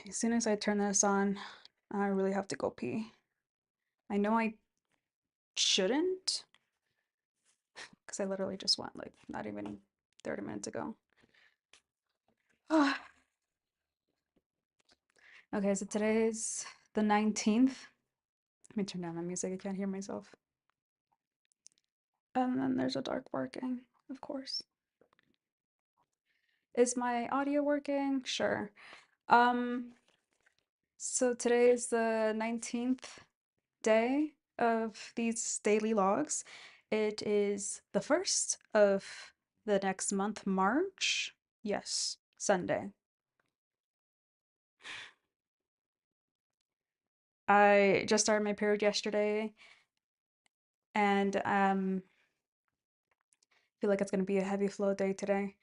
As soon as I turn this on, I really have to go pee. I know I shouldn't, because I literally just went like not even 30 minutes ago. Okay, so today's the 19th. Let me turn down my music, I can't hear myself. And then there's a dog barking, of course. Is my audio working? Sure. So today is the 19th day of these daily logs. It is the first of the next month, March. Yes, Sunday. I just started my period yesterday and feel like it's gonna be a heavy flow day today.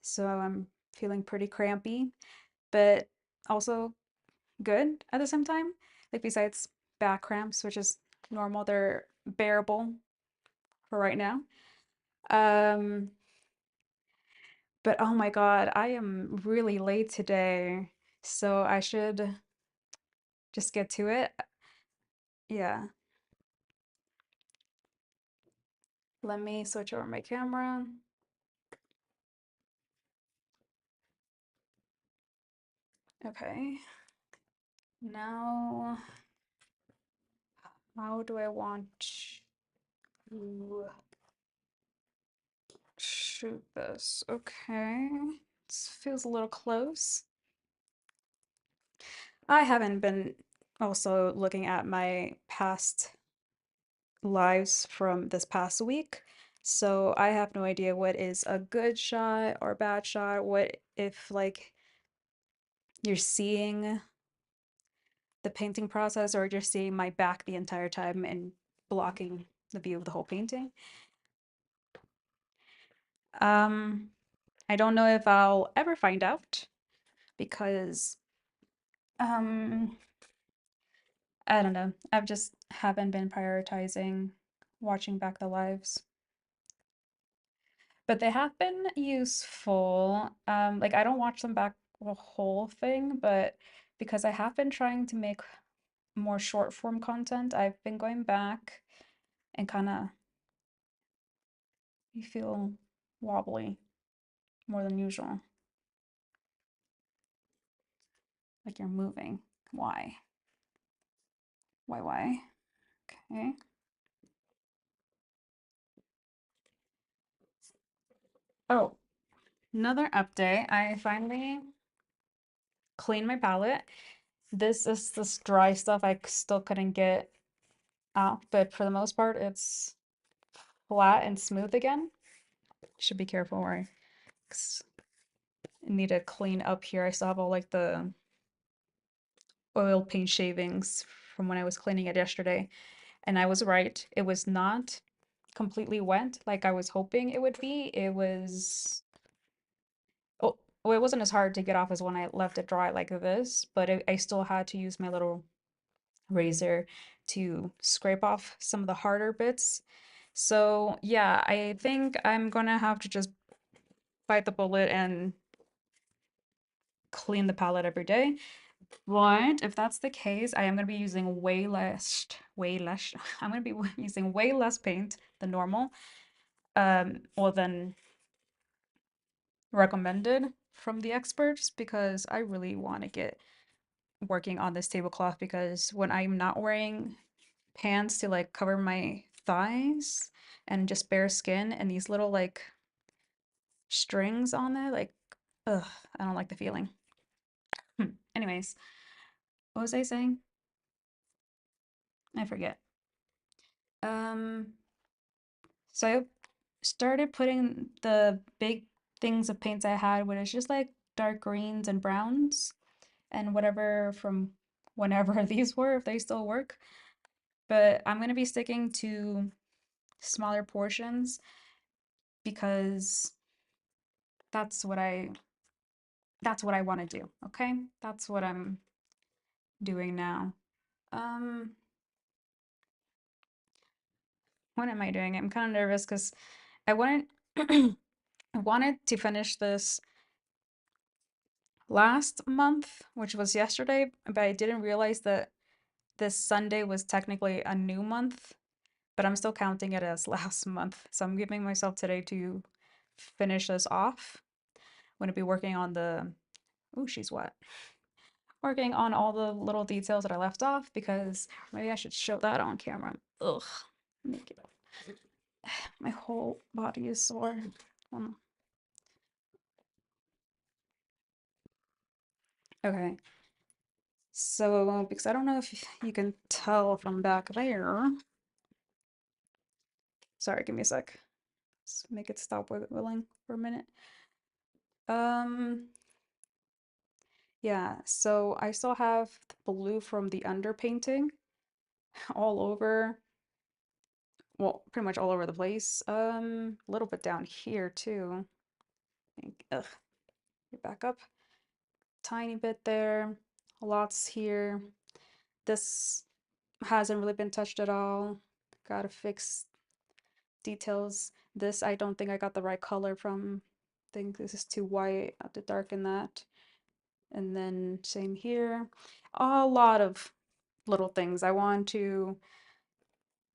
So I'm feeling pretty crampy, but also good at the same time. Like besides back cramps, which is normal, they're bearable for right now. Um, but oh my God, I am really late today, so I should just get to it. Yeah, let me switch over my camera. Okay, now how do I want to shoot this? Okay, this feels a little close. I haven't been also looking at my past lives from this past week. So I have no idea what is a good shot or bad shot. What if like you're seeing the painting process or you're seeing my back the entire time and blocking the view of the whole painting. Um, I don't know if I'll ever find out because um I don't know. I've just haven't been prioritizing watching back the lives. But they have been useful. Like I don't watch them back the whole thing, but because I have been trying to make more short form content, I've been going back and kind of you feel wobbly more than usual. Like you're moving. Why? Why? Okay. Oh, another update. I finally cleaned my palette. This is this dry stuff I still couldn't get out, but for the most part, it's flat and smooth again. Should be careful where I need to clean up here. I still have all like the oil paint shavings from when I was cleaning it yesterday. And I was right. It was not completely wet like I was hoping it would be. It was, oh, well, it wasn't as hard to get off as when I left it dry like this, but I still had to use my little razor to scrape off some of the harder bits. So yeah, I think I'm gonna have to just bite the bullet and clean the palette every day. But if that's the case, I am going to be using I'm going to be using way less paint than normal, or than recommended from the experts because I really want to get working on this tablecloth because when I'm not wearing pants to like cover my thighs and just bare skin and these little like strings on there, like, ugh, I don't like the feeling. Anyways, what was I saying? I forget. Um, so I started putting the big things of paints I had, which is just like dark greens and browns and whatever from whenever these were, if they still work. But I'm gonna be sticking to smaller portions because that's what I that's what I want to do, okay? That's what I'm doing now. Um, what am I doing? I'm kind of nervous because I wanted I wanted to finish this last month, which was yesterday, but I didn't realize that this Sunday was technically a new month, but I'm still counting it as last month. So I'm giving myself today to finish this off. I'm going to be working on the, oh, she's wet. Working on all the little details that I left off because maybe I should show that on camera. Ugh, make it. My whole body is sore. Um, Okay, so because I don't know if you can tell from back there. Sorry, give me a sec. Let's make it stop wiggling for a minute. Um, yeah, so I still have the blue from the underpainting all over, well, pretty much all over the place. A little bit down here too. Ugh, get back up. Tiny bit there, lots here. This hasn't really been touched at all. Gotta fix details. This, I don't think I got the right color from. I think this is too white. I have to darken that. And then same here. A lot of little things. I want to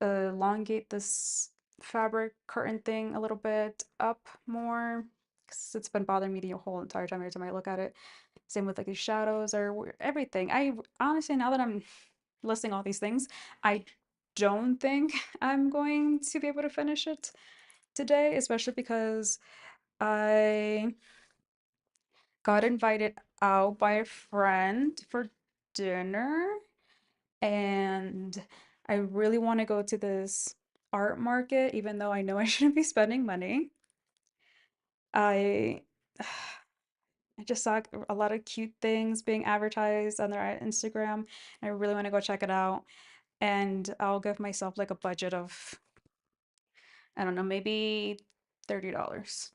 elongate this fabric curtain thing a little bit up more because it's been bothering me the whole entire time every time I look at it. Same with like the shadows or everything. I honestly, now that I'm listing all these things, I don't think I'm going to be able to finish it today, especially because I got invited out by a friend for dinner and I really want to go to this art market, even though I know I shouldn't be spending money. I I just saw a lot of cute things being advertised on their Instagram. I really want to go check it out, and I'll give myself like a budget of, I don't know, maybe $30.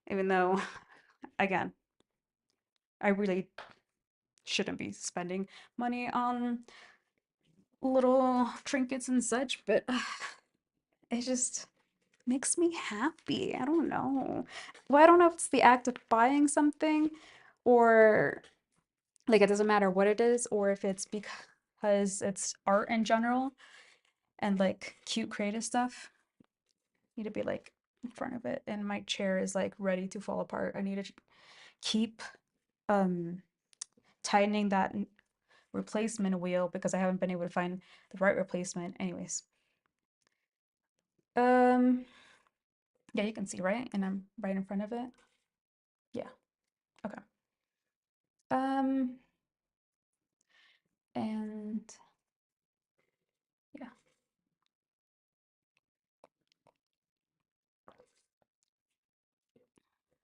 Even though, again, I really shouldn't be spending money on little trinkets and such, but it just makes me happy. I don't know. Well, I don't know if it's the act of buying something or like it doesn't matter what it is, or if it's because it's art in general and like cute creative stuff. I need to be like in front of it and my chair is like ready to fall apart. I need to keep um tightening that replacement wheel because I haven't been able to find the right replacement. Anyways. Um yeah, you can see, right? And I'm right in front of it. Yeah. Okay. Um and yeah.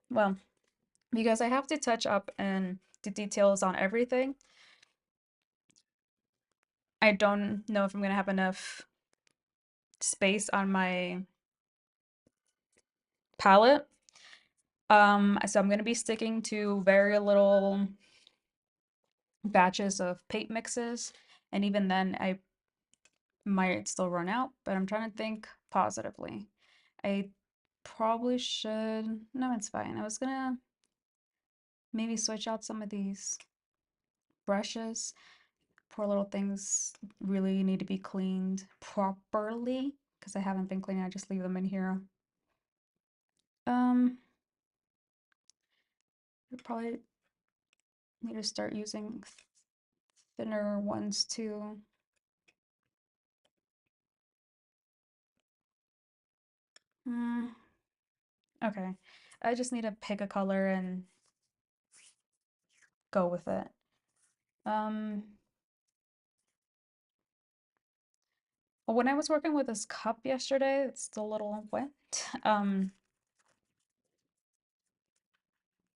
Well, because I have to touch up and the details on everything, I don't know if I'm gonna have enough space on my palette. So I'm gonna be sticking to very little batches of paint mixes, and even then I might still run out, but I'm trying to think positively. I probably should, no, it's fine. I was gonna maybe switch out some of these brushes. Poor little things really need to be cleaned properly because I haven't been cleaning. I just leave them in here. Um, I probably need to start using thinner ones too. Mm, okay, I just need to pick a color and go with it. Um, when I was working with this cup yesterday, it's still a little wet. Um,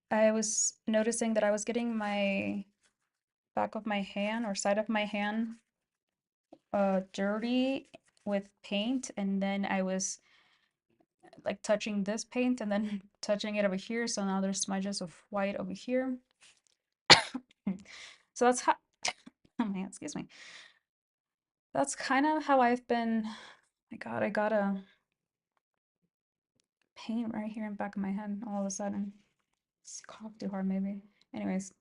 I was noticing that I was getting my back of my hand or side of my hand dirty with paint, and then I was like touching this paint and then touching it over here, so now there's smudges of white over here. So that's how, oh man, excuse me. That's kind of how I've been. My God, I got a paint right here in the back of my head all of a sudden. Cough too hard, maybe. Anyways,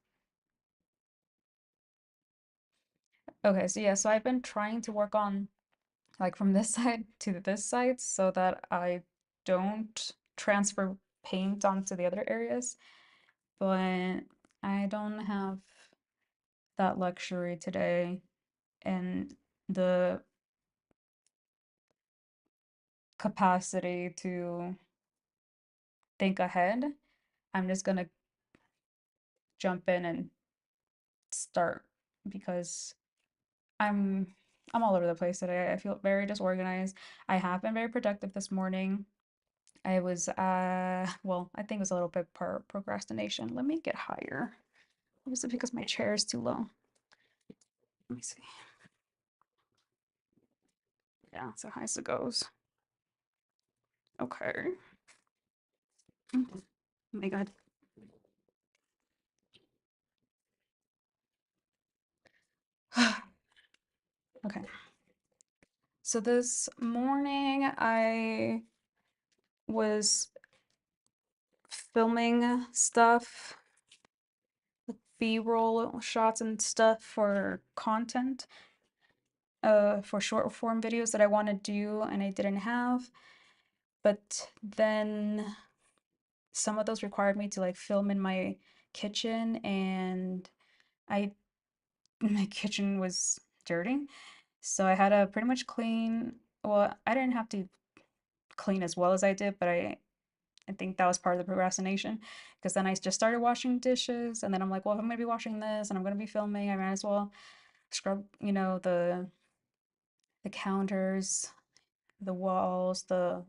okay, so yeah, so I've been trying to work on like from this side to this side so that I don't transfer paint onto the other areas, but I don't have that luxury today and the capacity to think ahead. I'm just gonna jump in and start because I'm I'm all over the place today. I feel very disorganized. I have been very productive this morning. I was well, I think it was a little bit procrastination. Let me get higher. Or is it because my chair is too low? Let me see. Yeah, it's as high as it goes. Okay. Oh my God. Okay. So this morning I was filming stuff, B-roll shots and stuff for content, for short form videos that I want to do and I didn't have. But then some of those required me to like film in my kitchen and I my kitchen was dirty. So I had to pretty much clean. Well, I didn't have to clean as well as I did, but I think that was part of the procrastination because then I just started washing dishes and then I'm like, well, if I'm gonna be washing this and I'm gonna be filming, I might as well scrub, the counters, the walls, the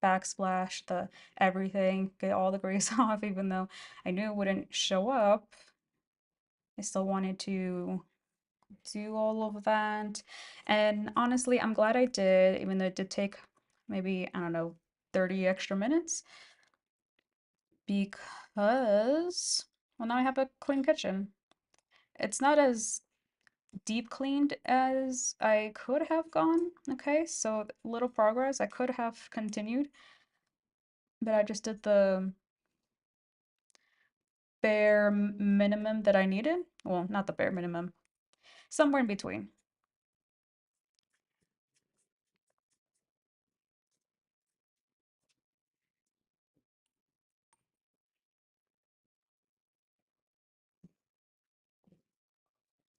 backsplash, the everything, get all the grease off, even though I knew it wouldn't show up. I still wanted to do all of that. And honestly, I'm glad I did, even though it did take maybe, I don't know, 30 extra minutes because, well, now I have a clean kitchen. It's not as deep cleaned as I could have gone. Okay, so little progress. I could have continued, but I just did the bare minimum that I needed. Well, not the bare minimum, somewhere in between.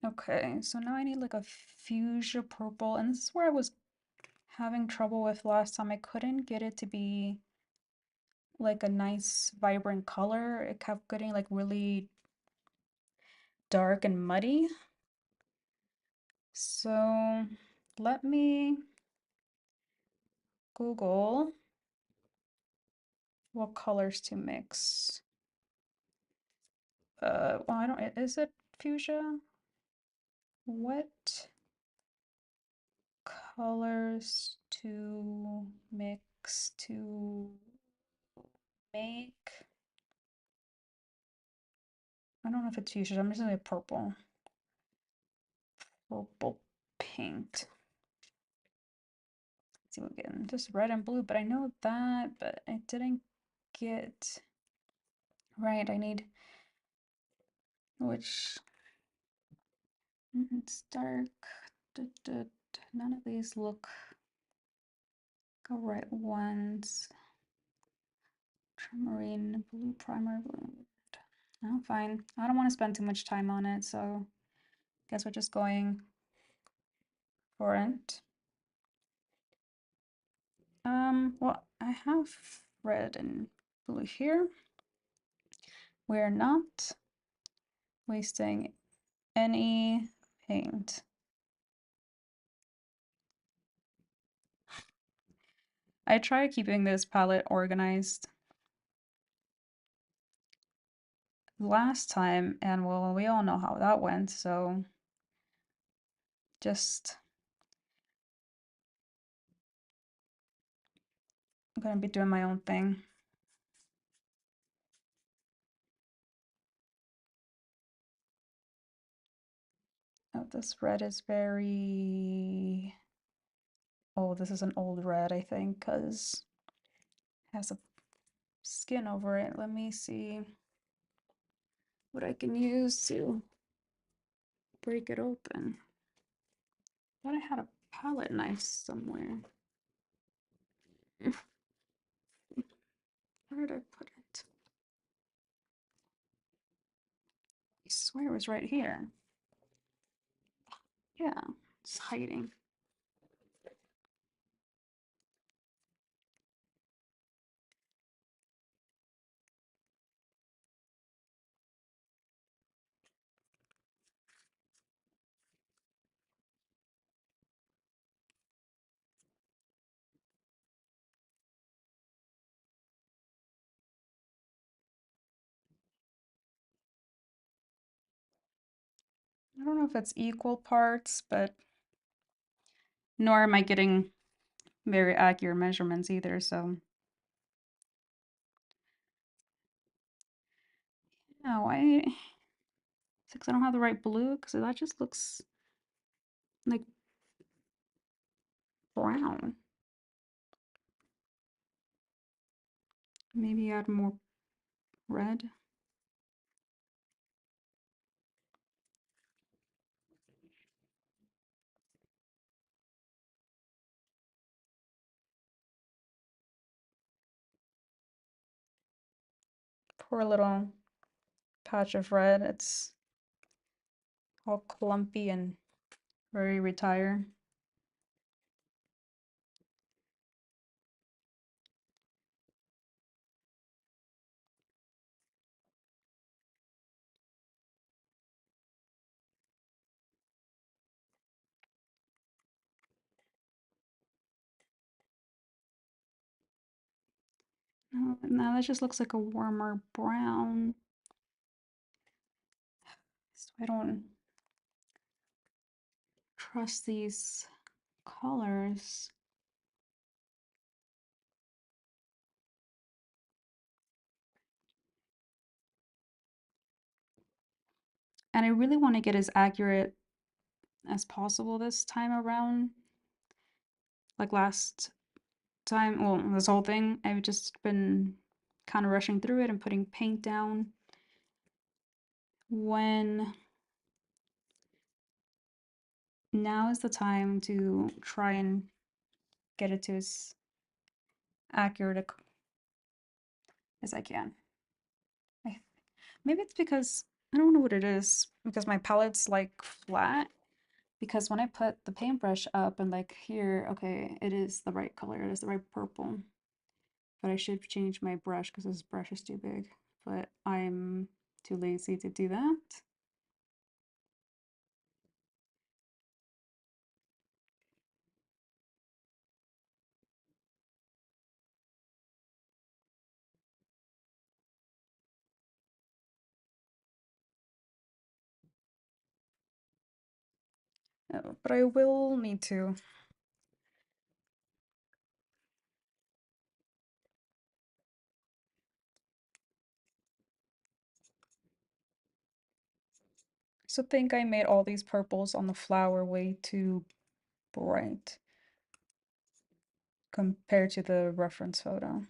Okay, so now I need like a fuchsia purple, and this is where I was having trouble with last time. I couldn't get it to be like a nice vibrant color. It kept getting like really dark and muddy. So let me Google what colors to mix. Well, I don't, is it fuchsia? What colors to mix to make? I don't know if it's fuchsia. I'm just gonna say purple. Purple paint. Let's see what we're getting. Just red and blue, but I know that, but I didn't get right. I need which it's dark. None of these look the right ones. Ultramarine, blue primer, blue. Oh, fine. I don't want to spend too much time on it, so guess we're just going for it. Well, I have red and blue here. We're not wasting any paint. I try keeping this palette organized last time, and well, we all know how that went, so just I'm gonna be doing my own thing. Oh, this red is very... Oh, this is an old red, I think, because it has a skin over it. Let me see. what I can use to break it open. Thought I had a palette knife somewhere. Where did I put it? I swear it was right here. Yeah, it's hiding. I don't know if it's equal parts, but nor am I getting very accurate measurements either, so. Yeah, why? Because I don't have the right blue, because that just looks like brown. Maybe add more red. Poor little patch of red. It's all clumpy and very retired. No, now that just looks like a warmer brown. So I don't trust these colors. And I really want to get as accurate as possible this time around. Like last time, well, this whole thing, I've just been kind of rushing through it and putting paint down when now is the time to try and get it to as accurate as I can. I, maybe it's because I don't know what it is because my palette's like flat. Because when I put the paintbrush up and like here, okay, it is the right color, it is the right purple. But I should change my brush because this brush is too big. But I'm too lazy to do that. But I will need to. So think I made all these purples on the flower way too bright compared to the reference photo.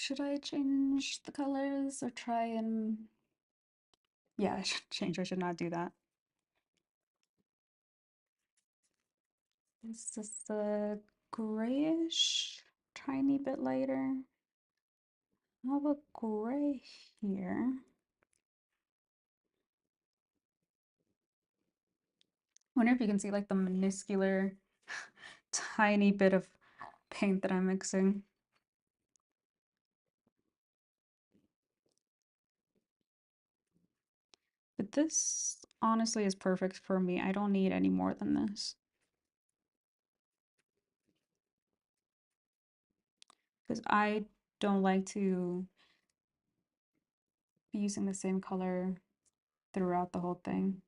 Should I change the colors or try and... Yeah, I should change. I should not do that. Is this the grayish? Tiny bit lighter. I have a gray here. Wonder if you can see like the minuscular tiny bit of paint that I'm mixing. But this honestly is perfect for me. I don't need any more than this. Because I don't like to be using the same color throughout the whole thing.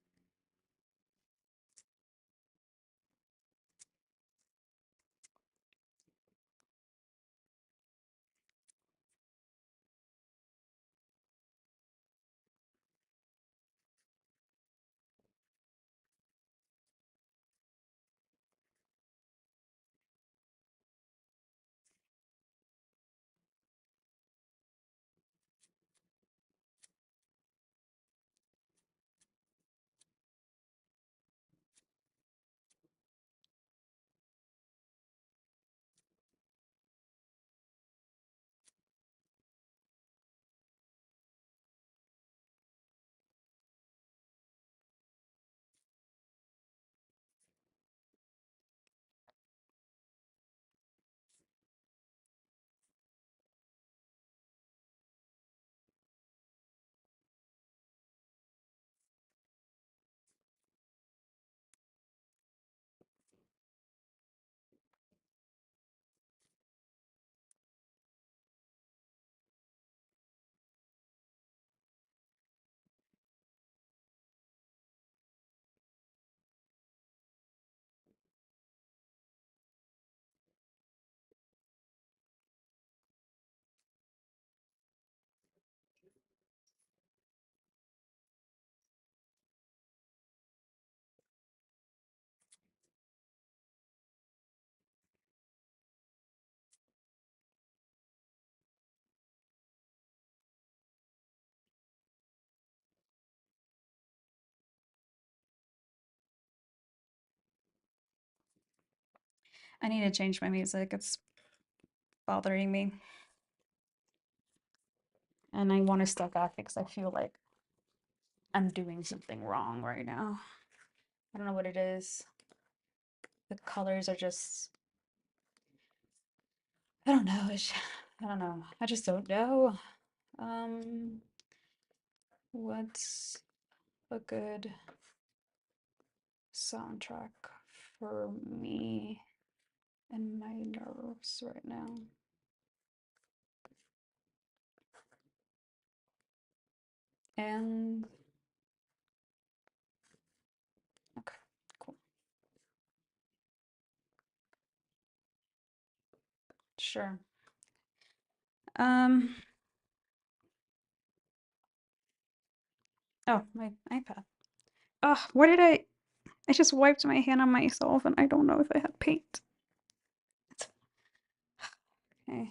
I need to change my music. It's bothering me. And I want to step back because I feel like I'm doing something wrong right now. I don't know what it is. The colors are just, I don't know. I don't know. I just don't know. Um, what's a good soundtrack for me and my nerves right now? And okay, cool. Sure. Um, oh, my iPad. Oh, what did I just wiped my hand on myself and I don't know if I had paint. It's okay.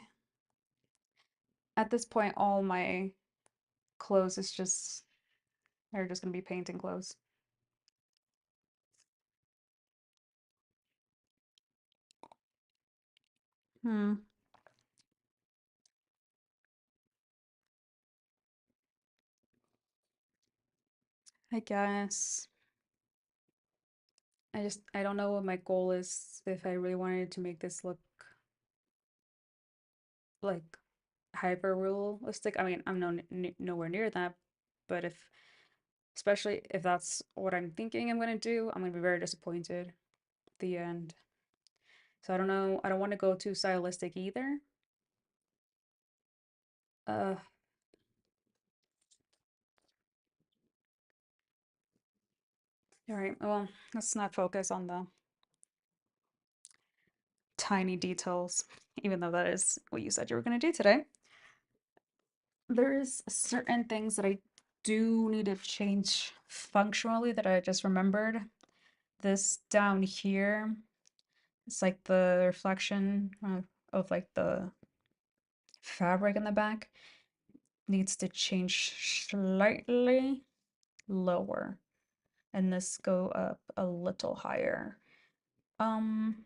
At this point, all my clothes is just, they're just gonna be painting clothes. Hmm, I guess. I don't know what my goal is if I really wanted to make this look like hyper realistic. I mean, I'm nowhere near that, but especially if that's what I'm thinking I'm gonna do, I'm gonna be very disappointed at the end. So I don't know. I don't want to go too stylistic either. Uh, all right. Well, let's not focus on the tiny details, even though that is what you said you were gonna do today. There is certain things that I do need to change functionally that I just remembered. This down here, it's like the reflection of like the fabric in the back needs to change slightly lower, and this go up a little higher. Um,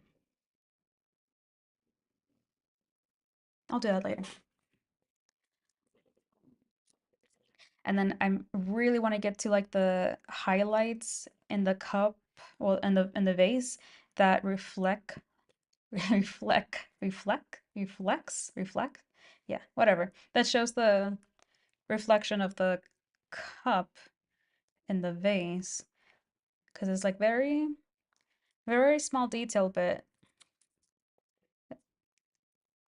I'll do that later. And then I really want to get to like the highlights in the cup, well, in the vase that reflect. Yeah, whatever. That shows the reflection of the cup in the vase because it's like very small detail, but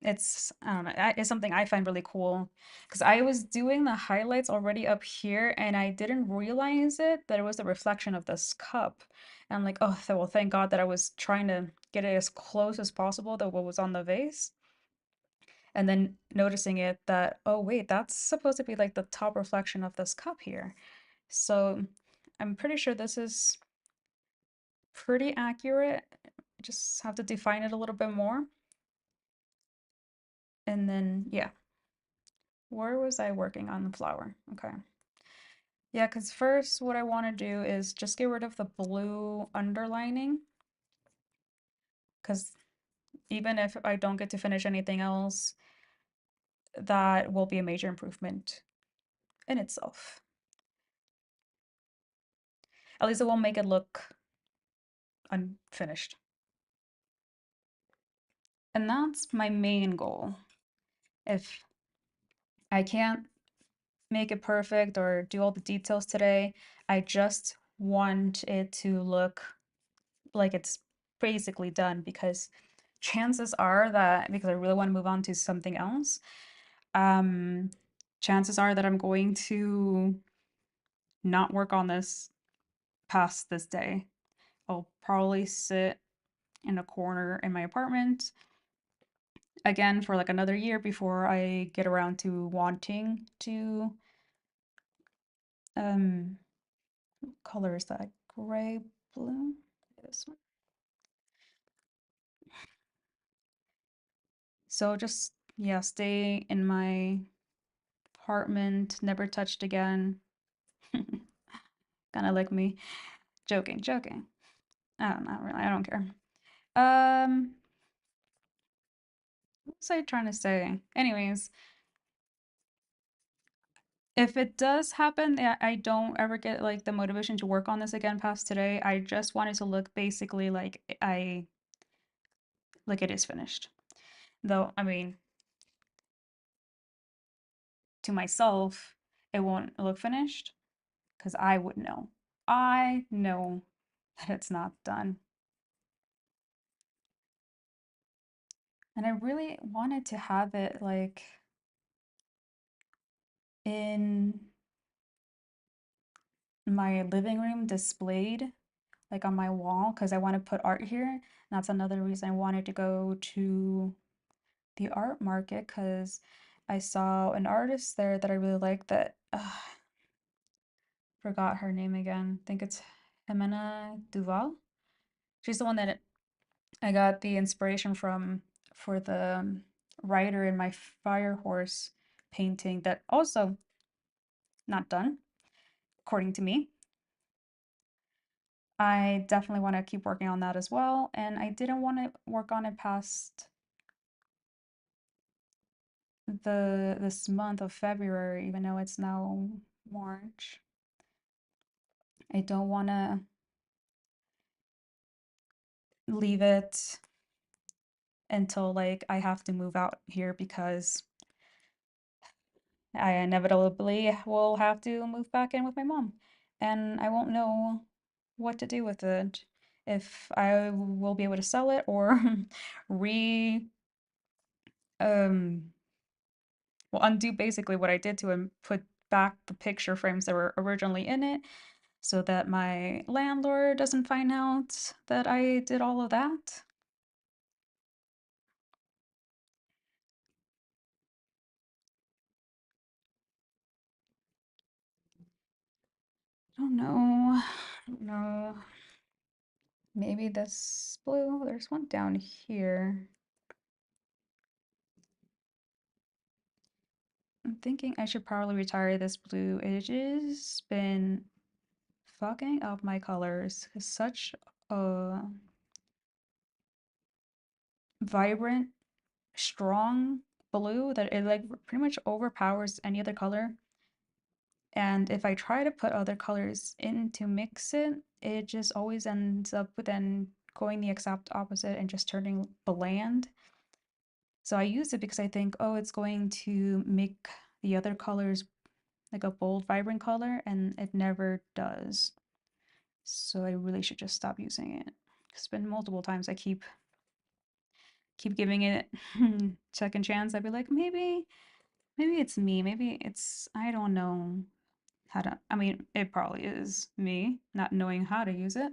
it's I don't know, it's something I find really cool because I was doing the highlights already up here and I didn't realize it that it was the reflection of this cup. And I'm like, oh, well, thank God that I was trying to get it as close as possible to what was on the vase. And then noticing it that, oh, wait, that's supposed to be like the top reflection of this cup here. So I'm pretty sure this is pretty accurate. Just have to define it a little bit more. And then, yeah, where was I working on the flower? Okay. Yeah, because first what I want to do is just get rid of the blue underlining. Because even if I don't get to finish anything else, that will be a major improvement in itself. At least it won't make it look unfinished. And that's my main goal. If I can't make it perfect or do all the details today, I just want it to look like it's basically done because chances are that because I really want to move on to something else, um, chances are that I'm going to not work on this past this day. I'll probably sit in a corner in my apartment again for like another year before I get around to wanting to what color is that? Gray blue? This one. So just yeah, stay in my apartment, never touched again. Kind of like me. Joking, joking. Not really. I don't care. Um, what was I trying to say? Anyways, if it does happen that I don't ever get like the motivation to work on this again past today, I just want it to look basically like it is finished. Though, I mean, to myself, it won't look finished because I would know. I know that it's not done. And I really wanted to have it like in my living room displayed like on my wall because I want to put art here. And that's another reason I wanted to go to the art market because I saw an artist there that I really like that forgot her name again. I think it's Jimena Duval. She's the one that I got the inspiration from for the rider in my fire horse painting that also not done, according to me. I definitely want to keep working on that as well, and I didn't want to work on it past this month of February, even though it's now March. I don't want to leave it until like I have to move out here because I inevitably will have to move back in with my mom, and I won't know what to do with it if I will be able to sell it or re um well undo basically what I did to and put back the picture frames that were originally in it so that my landlord doesn't find out that I did all of that. I don't know. I don't know. Maybe this blue. There's one down here. I'm thinking I should probably retire this blue. It has been fucking up my colors. It's such a vibrant, strong blue that it like pretty much overpowers any other color. And if I try to put other colors in to mix it, it just always ends up with then going the exact opposite and just turning bland. So I use it because I think, oh, it's going to make the other colors like a bold, vibrant color, and it never does. So I really should just stop using it. It's been multiple times I keep giving it second chance. I'd be like, maybe it's me. Maybe it's I don't know how to. I mean, it probably is me not knowing how to use it.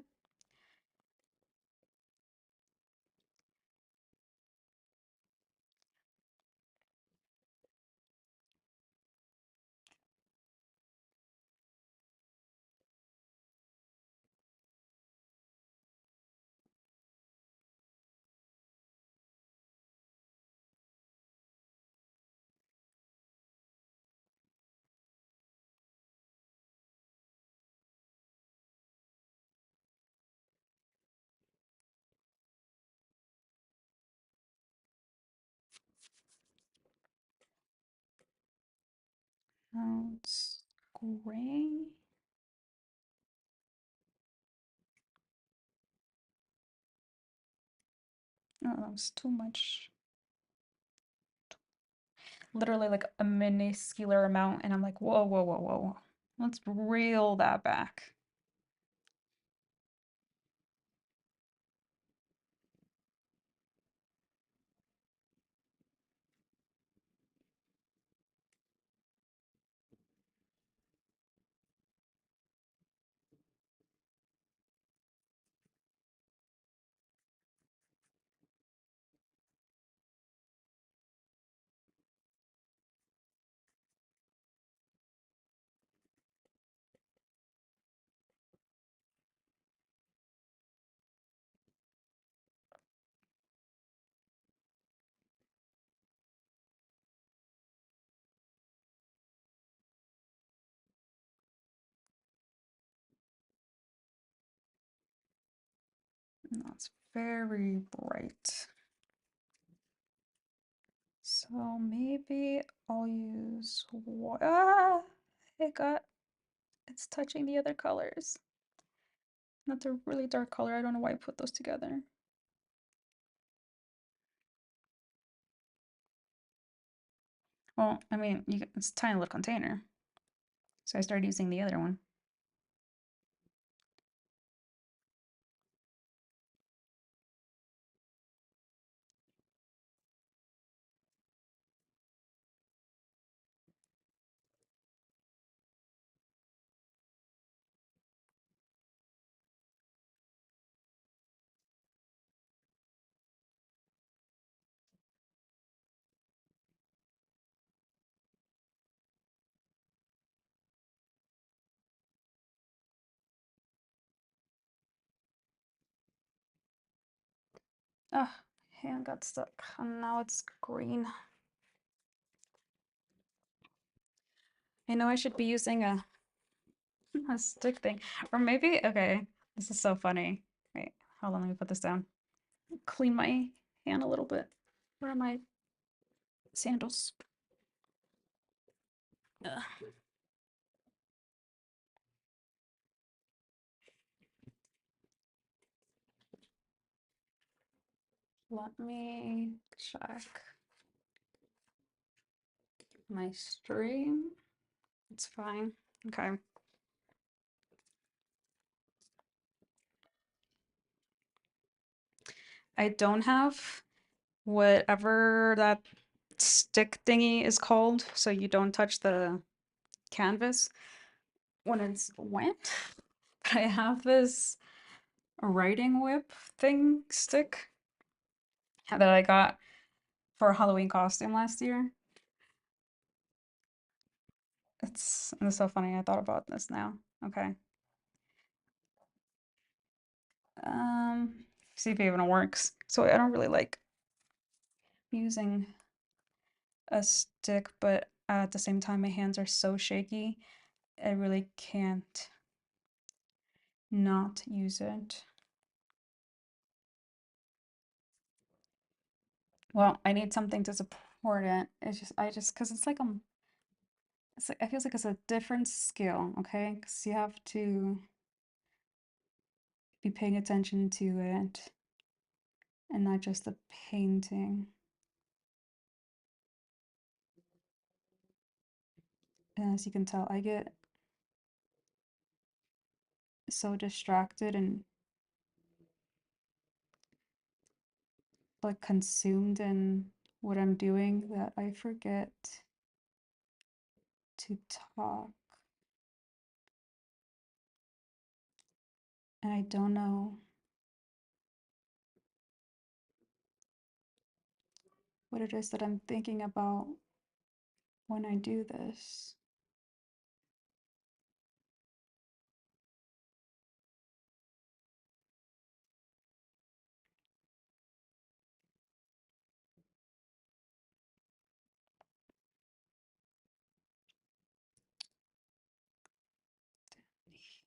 Oh, it's gray. No, that was too much. Literally like a minuscule amount, and I'm like, whoa, whoa, whoa, whoa. Let's reel that back. That's very bright. So maybe I'll use it's touching the other colors. That's a really dark color. I don't know why I put those together. Well, I mean, it's a tiny little container. So I started using the other one. Ah, hand got stuck. And now it's green. I know I should be using a stick thing. Or maybe, okay, this is so funny. Wait, hold on, let me put this down. Clean my hand a little bit. Where are my sandals? Ugh. Let me check my stream. It's fine. Okay. I don't have whatever that stick thingy is called, so you don't touch the canvas when it's wet. But I have this writing whip thing stick that I got for a Halloween costume last year. It's so funny. I thought about this now. Okay. Um, See if it even works. So I don't really like using a stick, but At the same time, my hands are so shaky, I really can't not use it. Well, I need something to support it. Because it's like, it feels like it's a different skill, okay? Because you have to be paying attention to it and not just the painting. And as you can tell, I get so distracted and like consumed in what I'm doing that I forget to talk. And I don't know what it is that I'm thinking about when I do this.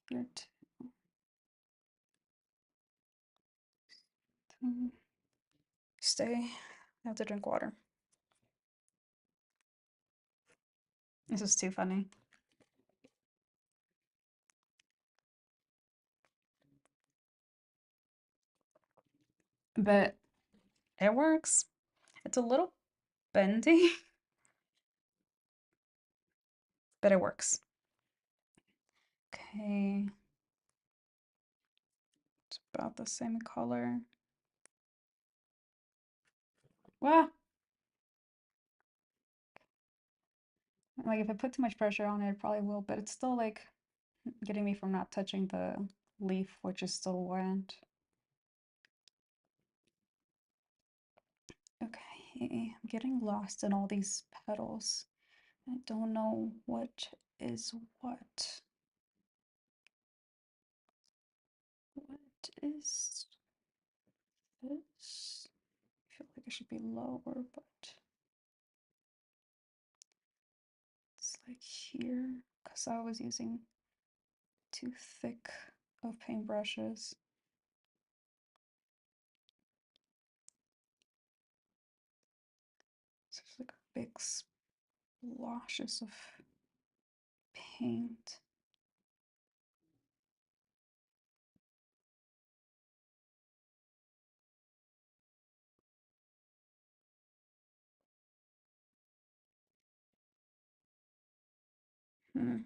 Here to stay. I have to drink water. This is too funny. But it works. It's a little bendy, but it works. Okay. It's about the same color. Wow. Like if I put too much pressure on it, it probably will, but it's still like getting me from not touching the leaf, which is still wet. Okay, I'm getting lost in all these petals. I don't know what is what. What is this? I feel like it should be lower, but it's like here because I was using too thick of paintbrushes. So there's like big splotches of paint. Hmm.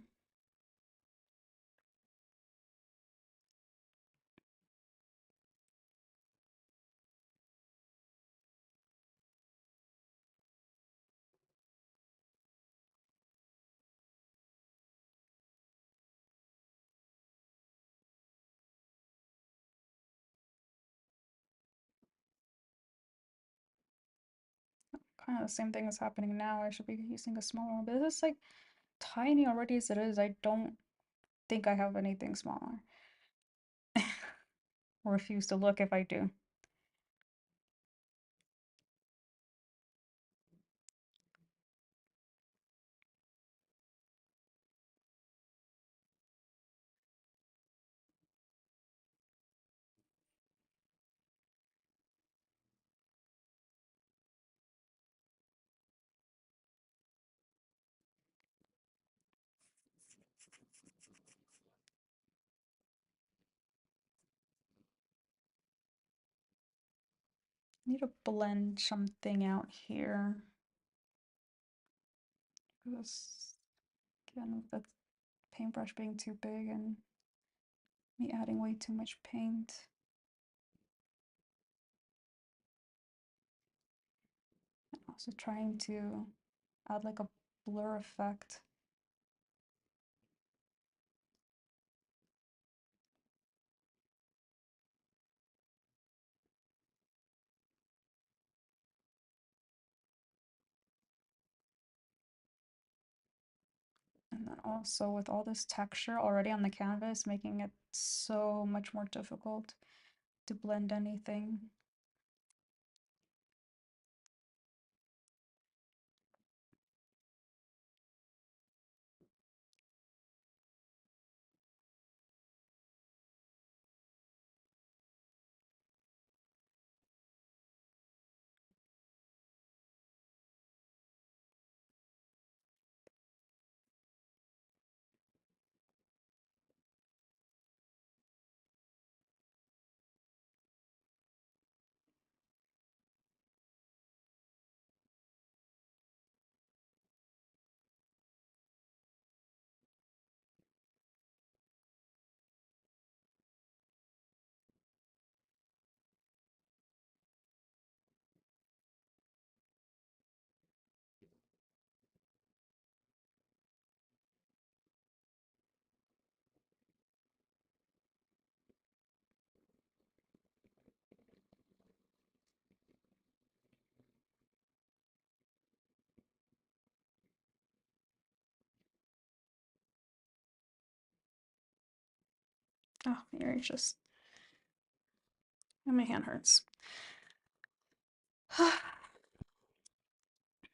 Kind of the same thing is happening now. I should be using a smaller one, but this is like tiny already as it is. I don't think I have anything smaller. Refuse to look if I do. Need to blend something out here. This again with the paintbrush being too big and me adding way too much paint. And also trying to add like a blur effect. And then also with all this texture already on the canvas, making it so much more difficult to blend anything. Oh, my ear just, and my hand hurts.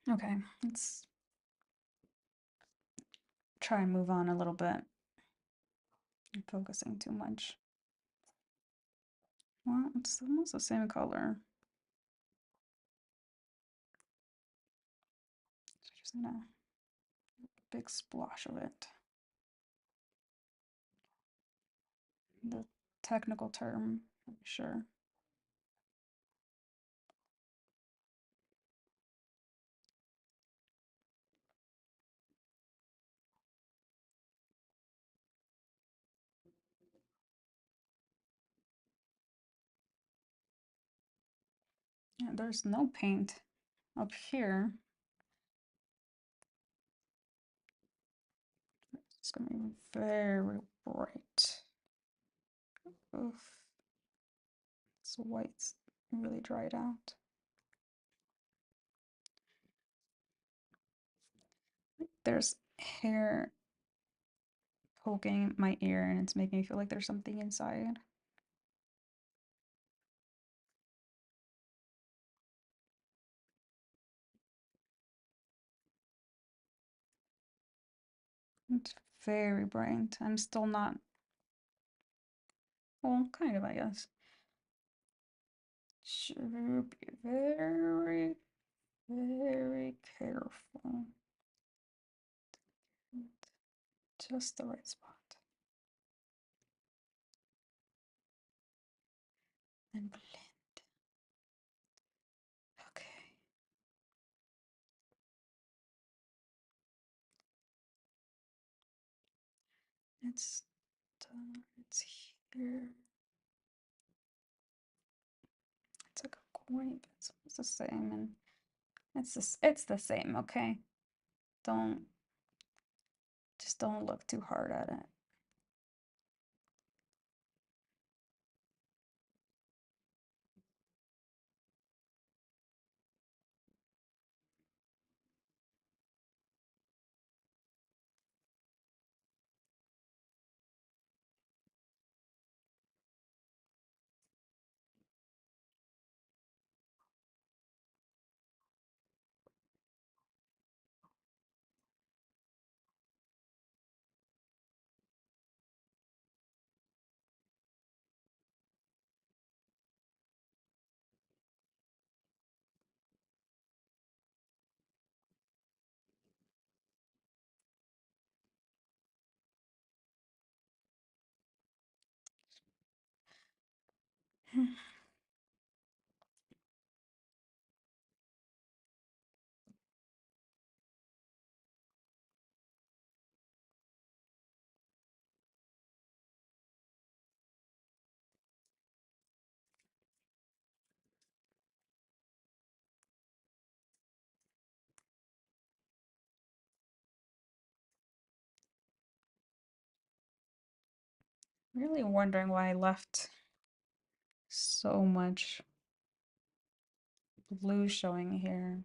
Okay, let's try and move on a little bit. I'm focusing too much. Well, it's almost the same color. So just need a big splash of it. The technical term, I'm sure. Yeah, there's no paint up here. It's gonna be very bright. Oof. It's white's really dried out. There's hair poking my ear and it's making me feel like there's something inside. It's very bright. I'm still not, well, kind of, I guess. Should be very, very careful. Just the right spot. And blend. Okay. It's done. It's here. It's like a coin, but it's the same, and it's the same. Okay, don't just don't look too hard at it. Really wondering why I left so much blue showing here.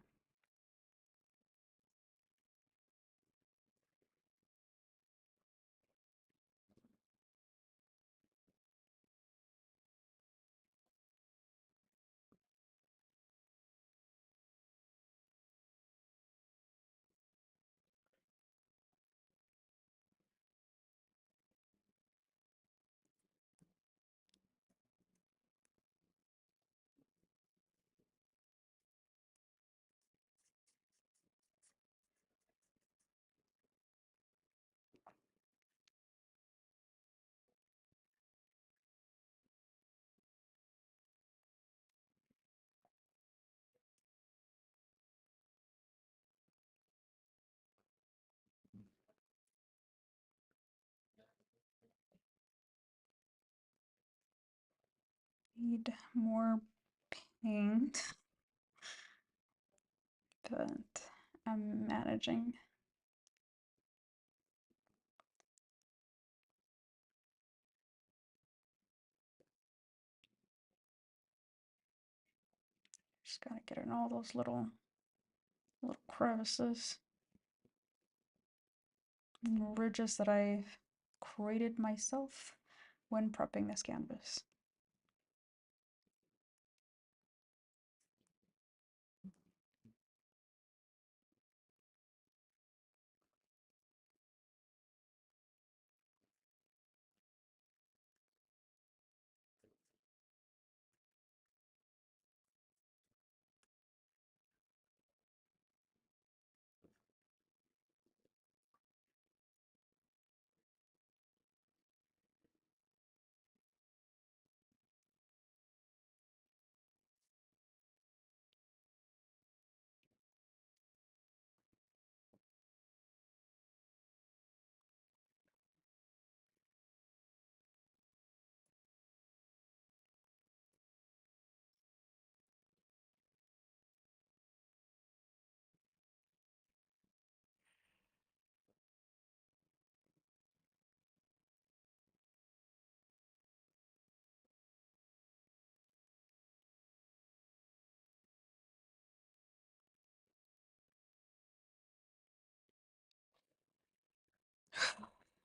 Need more paint, but I'm managing. Just gotta get in all those little crevices and ridges that I've created myself when prepping this canvas.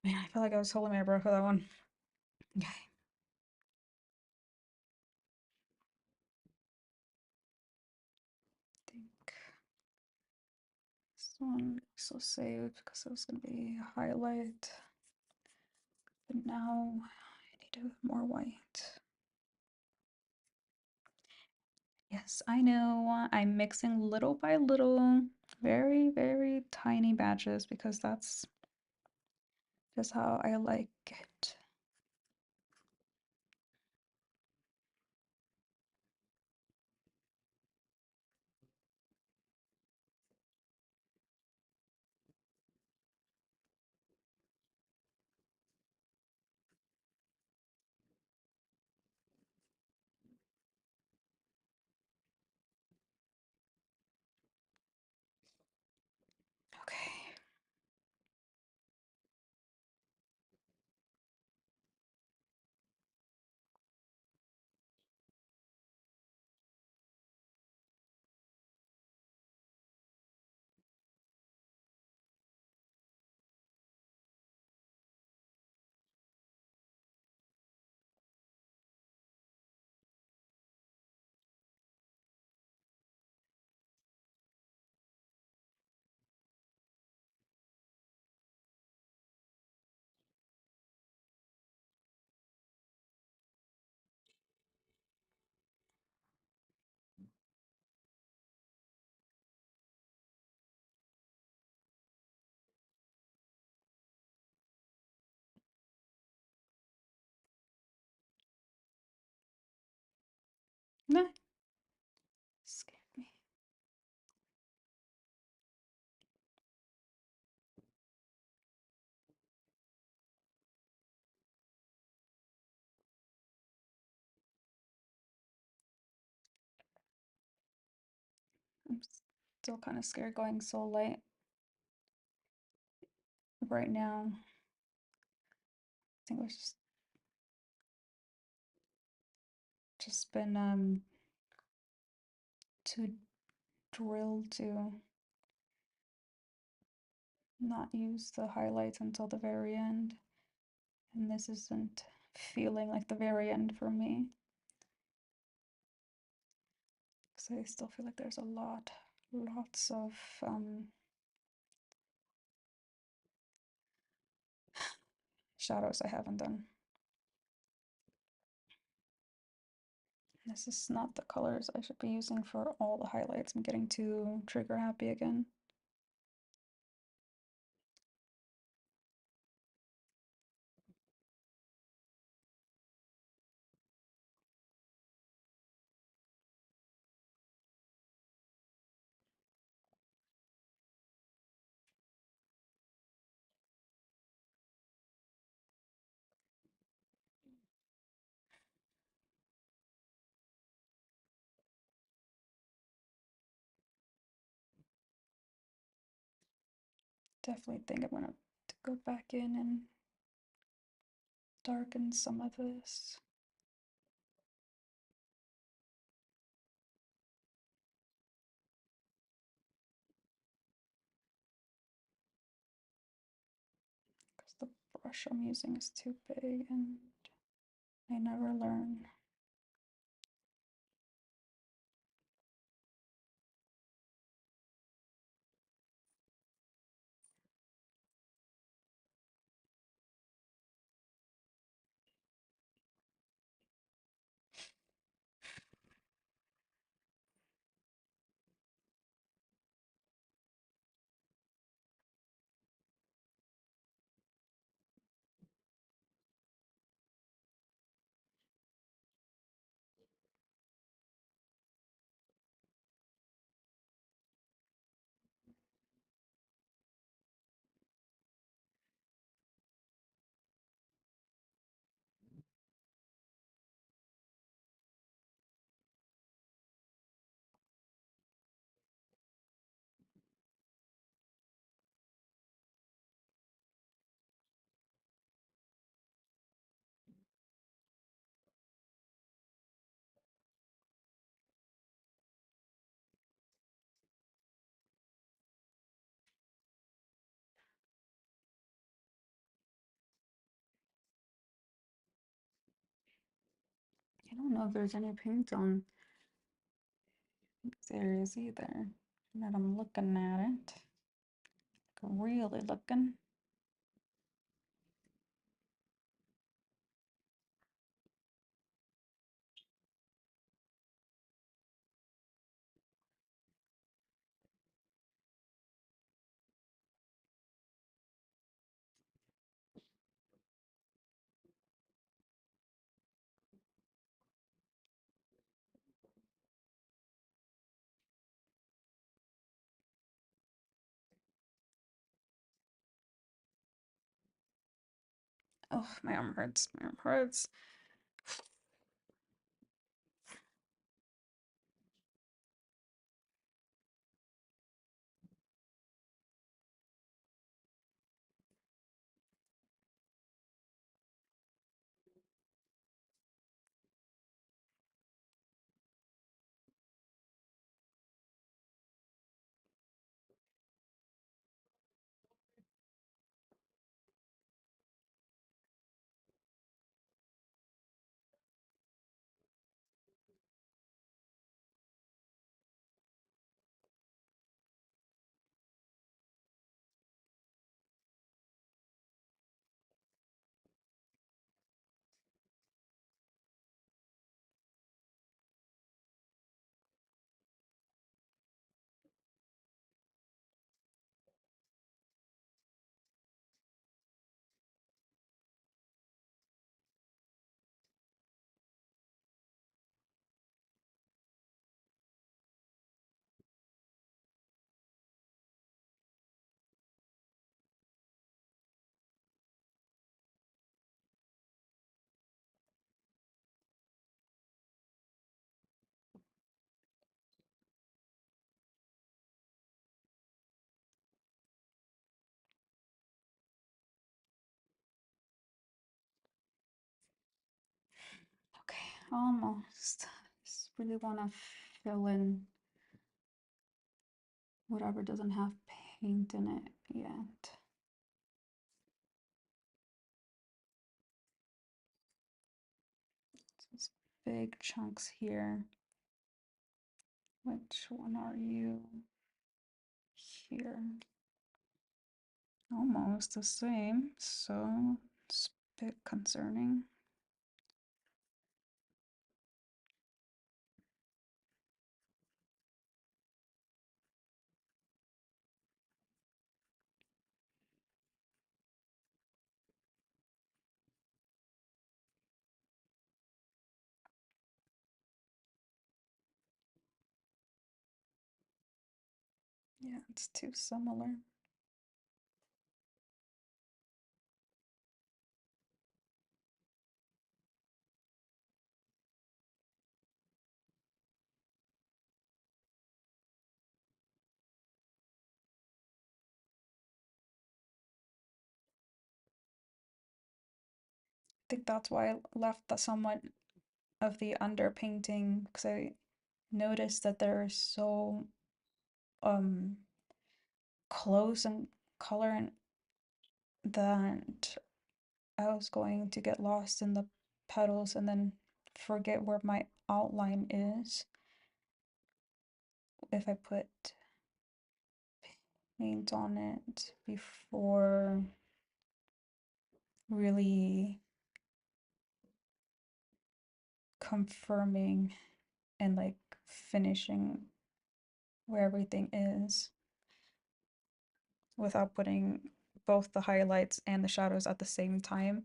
Man, I feel like I was holding my breath for that one. Okay. I think this one also saved because it was gonna be a highlight. But now I need to have more white. Yes, I know. I'm mixing little by little, very, very tiny batches because that's just how I like it. Okay. Nah, scared me. I'm still kind of scared going so light right now. I think it's just been too drilled to not use the highlights until the very end. And this isn't feeling like the very end for me. Because I still feel like there's lots of shadows I haven't done. This is not the colors I should be using for all the highlights. I'm getting too trigger happy again. Definitely think I'm gonna go back in and darken some of this. Because the brush I'm using is too big and I never learn. I don't know if there's any paint on these areas either. Now that I'm looking at it, like really looking. Oh, my arm hurts. My arm hurts. Okay, almost. Just really want to fill in whatever doesn't have paint in it yet. These big chunks here. Which one are you? Here. Almost the same, so it's a bit concerning. Yeah, it's too similar. I think that's why I left the somewhat of the underpainting because I noticed that they're so um close in color and that I was going to get lost in the petals and then forget where my outline is if I put paint on it before really confirming and like finishing where everything is without putting both the highlights and the shadows at the same time.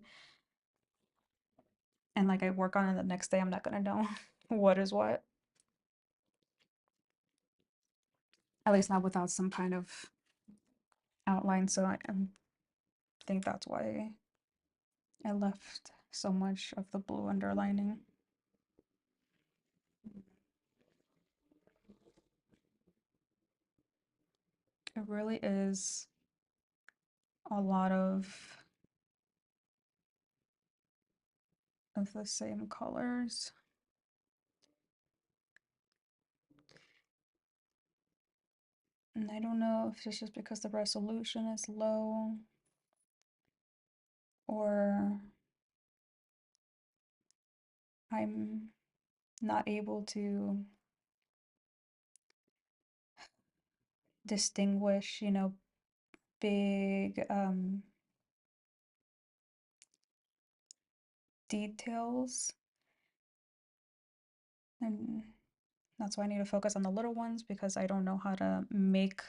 And like I work on it the next day, I'm not gonna know what is what. At least not without some kind of outline. So I think that's why I left so much of the blue underlining. It really is a lot of the same colors. And I don't know if it's just because the resolution is low or I'm not able to distinguish, you know, big details. And that's why I need to focus on the little ones because I don't know how to make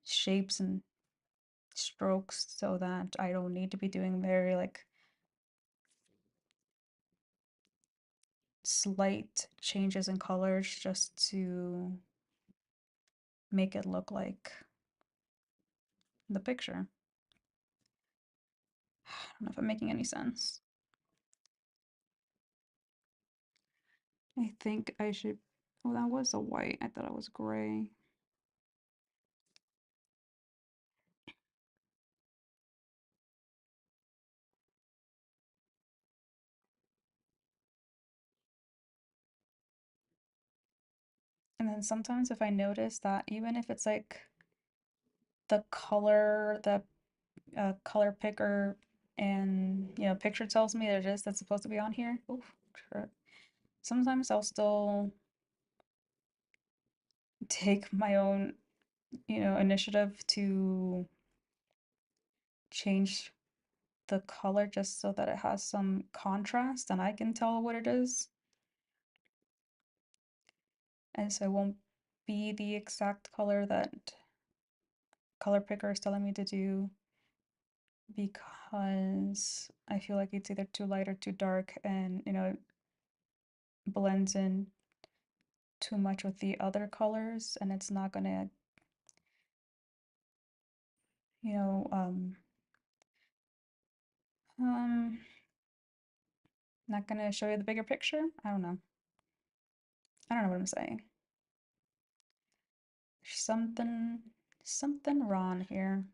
shapes and strokes so that I don't need to be doing very like slight changes in colors just to make it look like the picture. I don't know if I'm making any sense. I think I should. Oh, that was a white. I thought it was gray. And then sometimes if I notice that even if it's like the color, the color picker and you know picture tells me that it is that's supposed to be on here. Oh, sure. Sometimes I'll still take my own, you know, initiative to change the color just so that it has some contrast and I can tell what it is. And so it won't be the exact color that color picker is telling me to do because I feel like it's either too light or too dark and you know it blends in too much with the other colors and it's not gonna you know um not gonna show you the bigger picture. I don't know what I'm saying. There's something wrong here.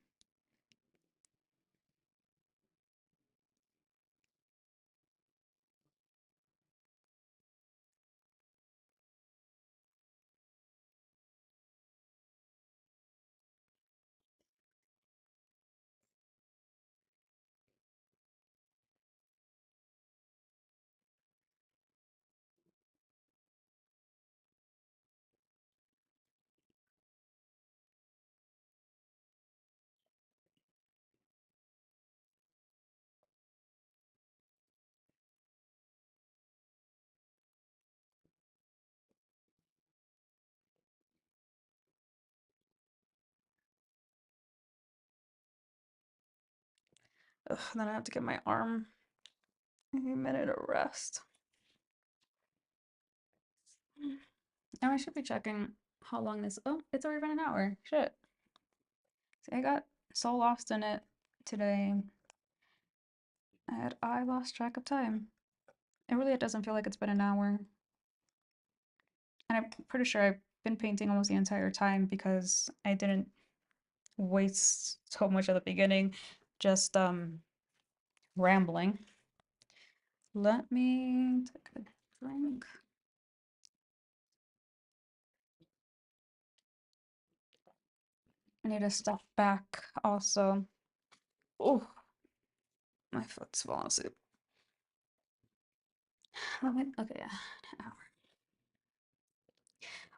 Ugh, then I have to give my arm a minute of rest. Now I should be checking how long this. Oh, it's already been an hour. Shit. See, I got so lost in it today. I lost track of time. It doesn't feel like it's been an hour. And I'm pretty sure I've been painting almost the entire time because I didn't waste so much at the beginning just rambling. Let me take a drink. I need to step back also. Oh, my foot's falling asleep. Okay, yeah, an hour.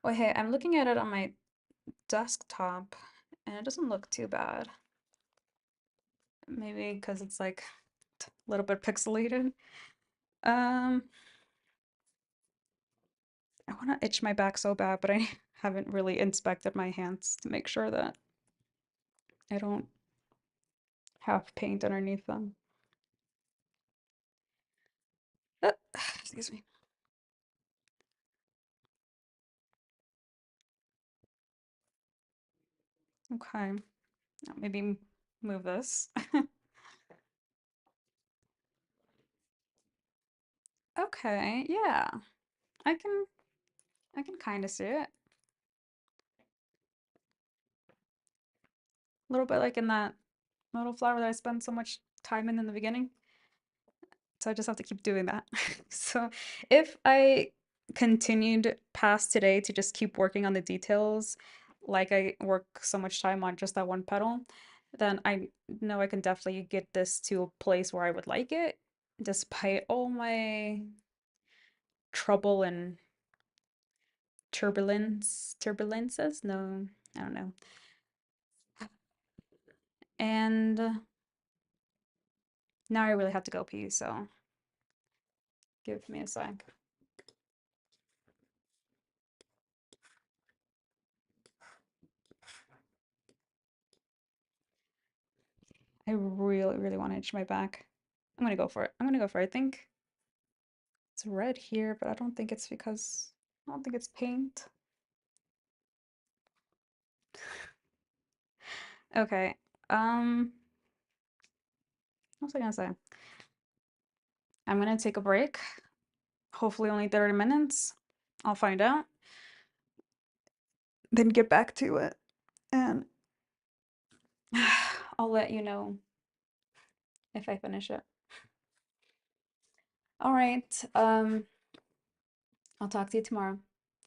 Oh, hey, I'm looking at it on my desktop, and it doesn't look too bad. Maybe because it's like a little bit pixelated. Um, I want to itch my back so bad, but I haven't really inspected my hands to make sure that I don't have paint underneath them. Uh, excuse me. Okay, maybe move this. Okay, yeah, I can I can kind of see it. A little bit like in that little flower that I spent so much time in the beginning. So I just have to keep doing that. So if I continued past today to just keep working on the details, like I work so much time on just that one petal, then I know I can definitely get this to a place where I would like it, despite all my trouble and turbulences. No, I don't know. And now I really have to go pee, so give me a sec. I really, really want to itch my back. I'm gonna go for it. I'm gonna go for it. I think it's red here, but I don't think it's because I don't think it's paint. Okay. What was I gonna say? I'm gonna take a break. Hopefully only 30 minutes. I'll find out. Then get back to it. And I'll let you know if I finish it. All right. I'll talk to you tomorrow.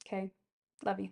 Okay. Love you.